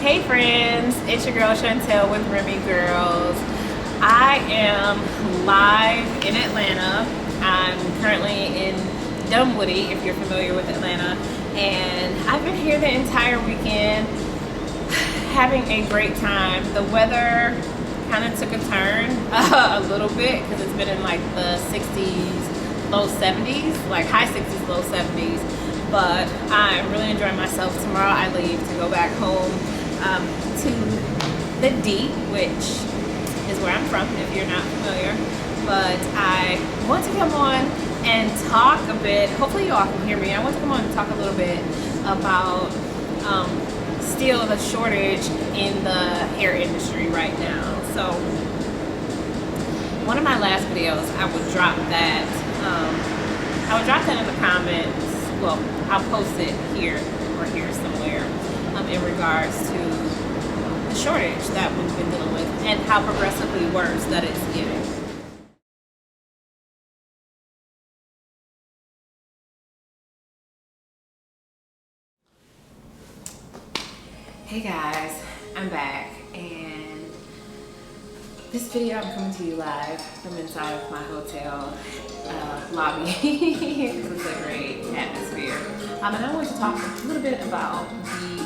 Hey friends, it's your girl Chantel with Remy Girls. I am live in Atlanta. I'm currently in Dunwoody, if you're familiar with Atlanta, and I've been here the entire weekend having a great time. The weather kind of took a turn a little bit because it's been in like the 60s, low 70s, like high 60s, low 70s. But I'm really enjoying myself. Tomorrow I leave to go back home to the D, which is where I'm from if you're not familiar. But I want to come on and talk a bit, hopefully you all can hear me. I want to come on and talk a little bit about still the shortage in the hair industry right now. So one of my last videos, I would drop that in the comments. Well, I'll post it here or here somewhere in regards to the shortage that we've been dealing with and how progressively worse that it's getting. Hey guys, I'm back, and this video I'm coming to you live from inside of my hotel lobby. It's a great atmosphere. And I want to talk a little bit about the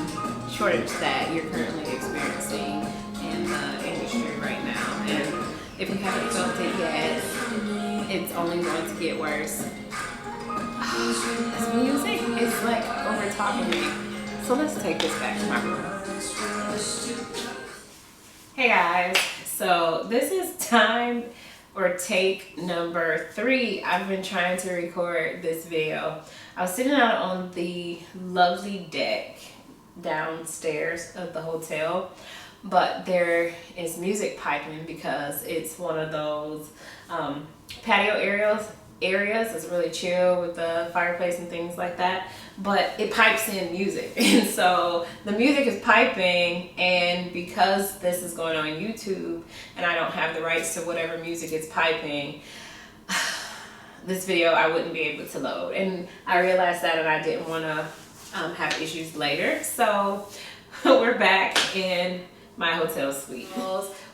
shortage that you're currently experiencing in the industry right now. And if you haven't felt it yet, it's only going to get worse. This music is like over top of me. So let's take this back to my room. Hey guys, so this is time or take number 3. I've been trying to record this video. I was sitting out on the lovely deck downstairs of the hotel, but there is music piping because it's one of those patio areas. It's really chill with the fireplace and things like that, but it pipes in music. And so the music is piping, and because this is going on YouTube and I don't have the rights to whatever music is piping, this video I wouldn't be able to load. And I realized that, and I didn't want to have issues later. So we're back in my hotel suite.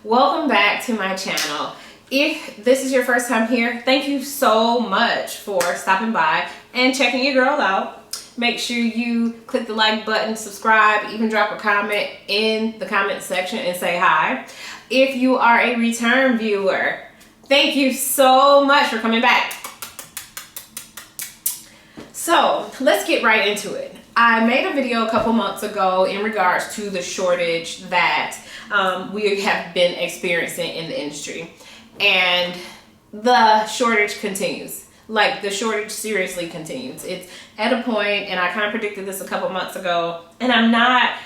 Welcome back to my channel. If this is your first time here, thank you so much for stopping by and checking your girl out. Make sure you click the like button, subscribe, even drop a comment in the comment section and say hi. If you are a return viewer, thank you so much for coming back. So let's get right into it. I made a video a couple months ago in regards to the shortage that we have been experiencing in the industry. And the shortage continues. Like, the shortage seriously continues. It's at a point, and I kind of predicted this a couple months ago, and I'm not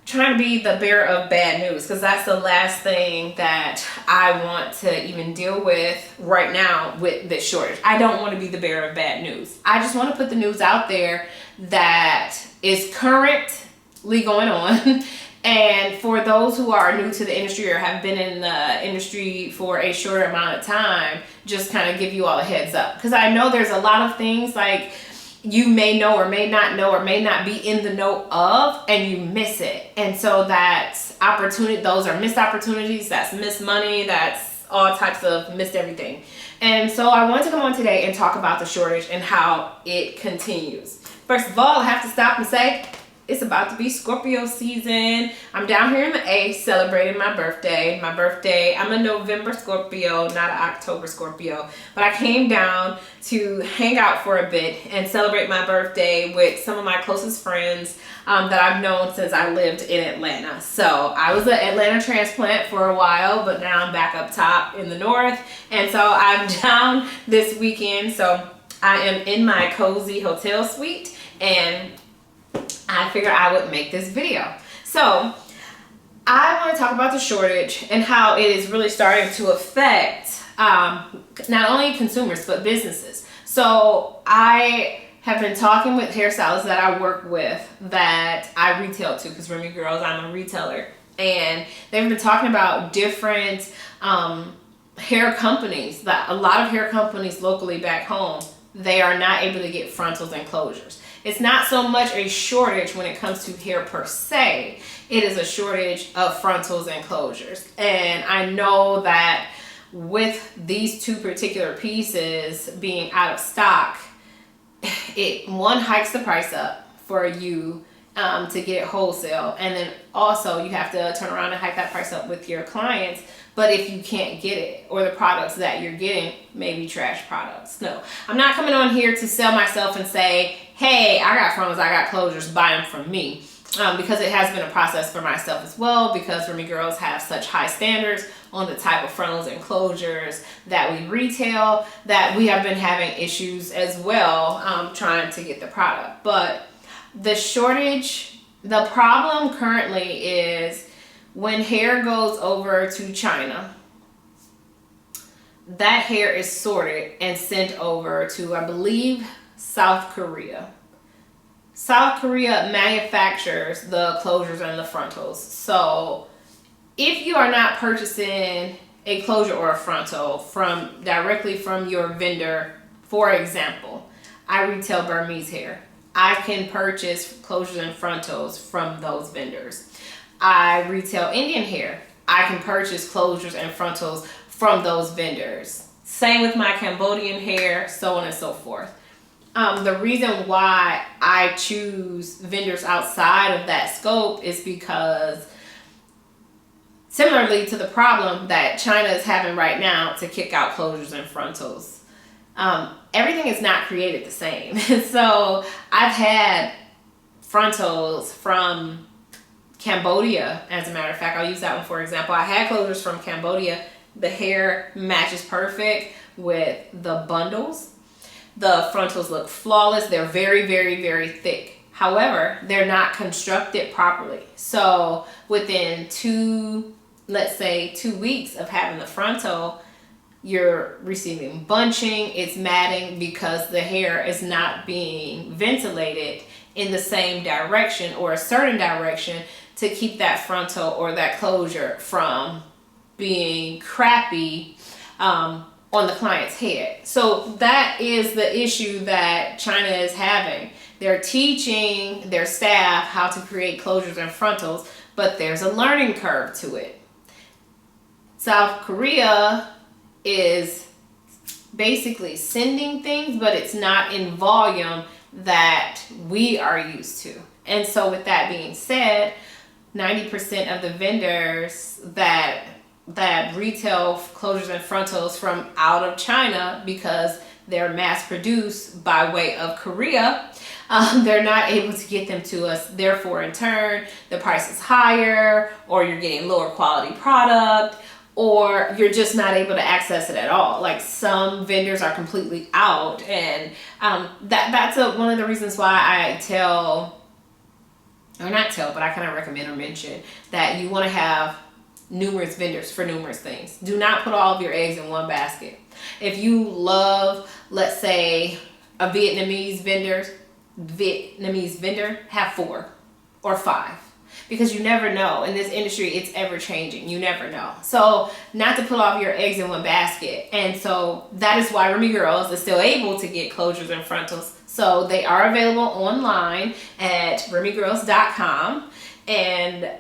trying to be the bearer of bad news, because that's the last thing that I want to even deal with right now with this shortage. I don't want to be the bearer of bad news. I just want to put the news out there that is currently going on. And for those who are new to the industry or have been in the industry for a shorter amount of time, just kind of give you all a heads up. Because I know there's a lot of things like you may know or may not be in the know of, and you miss it. And so that's opportunity. Those are missed opportunities. That's missed money. That's all types of missed everything. And so I want to come on today and talk about the shortage and how it continues. First of all, I have to stop and say, it's about to be Scorpio season. I'm down here in the A celebrating my birthday. I'm a November Scorpio, not an October Scorpio. But I came down to hang out for a bit and celebrate my birthday with some of my closest friends that I've known since I lived in Atlanta. So I was an Atlanta transplant for a while, but now I'm back up top in the north. And so I'm down this weekend. So I am in my cozy hotel suite, and I figured I would make this video. So I want to talk about the shortage and how it is really starting to affect not only consumers but businesses. So I have been talking with hairstylists that I work with that I retail to, because Remy Girls, I'm a retailer, and they've been talking about different hair companies, that a lot of hair companies locally back home, they are not able to get frontals and closures. It's not so much a shortage when it comes to hair per se. It is a shortage of frontals and closures. And I know that with these two particular pieces being out of stock, it one hikes the price up for you to get it wholesale, and then also you have to turn around and hike that price up with your clients. But if you can't get it, or the products that you're getting may be trash products. No, I'm not coming on here to sell myself and say, hey, I got frontals, I got closures, buy them from me. Because it has been a process for myself as well, because Remy Girls have such high standards on the type of frontals and closures that we retail, that we have been having issues as well trying to get the product. But the shortage, the problem currently is when hair goes over to China, that hair is sorted and sent over to, I believe, South Korea. South Korea manufactures the closures and the frontals. So if you are not purchasing a closure or a frontal directly from your vendor, for example, I retail Burmese hair. I can purchase closures and frontals from those vendors. I retail Indian hair. I can purchase closures and frontals from those vendors. Same with my Cambodian hair, so on and so forth. The reason why I choose vendors outside of that scope is because, similarly to the problem that China is having right now to kick out closures and frontals, everything is not created the same. So I've had frontals from Cambodia, as a matter of fact. I'll use that one for example. I had closures from Cambodia. The hair matches perfect with the bundles. The frontals look flawless. They're very, very, very thick. However, they're not constructed properly. So within let's say 2 weeks of having the frontal, you're receiving bunching, it's matting because the hair is not being ventilated in the same direction or a certain direction to keep that frontal or that closure from being crappy on the client's head. So that is the issue that China is having. They're teaching their staff how to create closures and frontals, but there's a learning curve to it. South Korea is basically sending things, but it's not in volume that we are used to. And so with that being said, 90% of the vendors that retail closures and frontals from out of China, because they're mass produced by way of Korea, they're not able to get them to us. Therefore, in turn, the price is higher, or you're getting lower quality product, or you're just not able to access it at all. Like some vendors are completely out, and that's one of the reasons why I I kind of recommend or mention that you want to have numerous vendors for numerous things. Do not put all of your eggs in one basket. If you love, let's say, a Vietnamese vendor, have 4 or 5. Because you never know. In this industry, it's ever changing. You never know. So not to put all of your eggs in one basket. And so that is why Remy Girls is still able to get closures and frontals. So they are available online at remygirls.com. And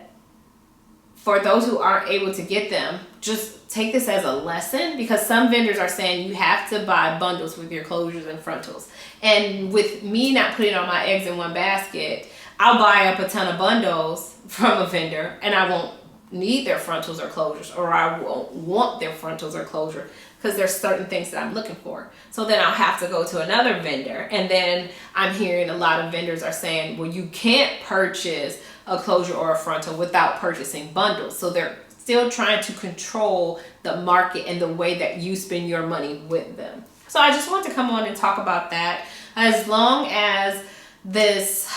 for those who aren't able to get them, just take this as a lesson, because some vendors are saying you have to buy bundles with your closures and frontals. And with me not putting all my eggs in one basket, I'll buy up a ton of bundles from a vendor and I won't need their frontals or closures, or I won't want their frontals or closure, because there's certain things that I'm looking for. So then I'll have to go to another vendor. And then I'm hearing a lot of vendors are saying, well, you can't purchase a closure or a frontal without purchasing bundles. So they're still trying to control the market and the way that you spend your money with them. So I just want to come on and talk about that. As long as this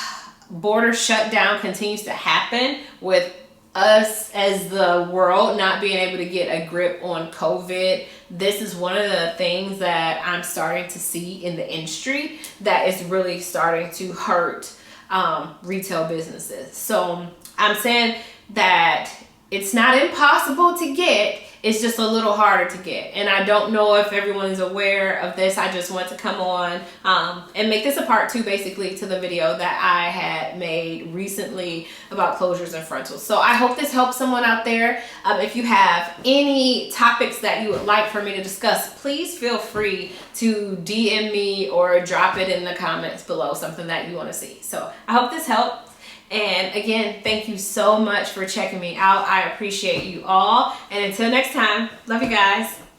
border shutdown continues to happen, with us as the world not being able to get a grip on COVID, this is one of the things that I'm starting to see in the industry that is really starting to hurt retail businesses. So I'm saying that it's not impossible to get. it's just a little harder to get. And I don't know if everyone is aware of this. I just want to come on and make this a part 2 basically to the video that I had made recently about closures and frontals. So I hope this helps someone out there. If you have any topics that you would like for me to discuss, please feel free to DM me or drop it in the comments below, something that you want to see. So I hope this helped. And again, thank you so much for checking me out. I appreciate you all. And until next time, love you guys.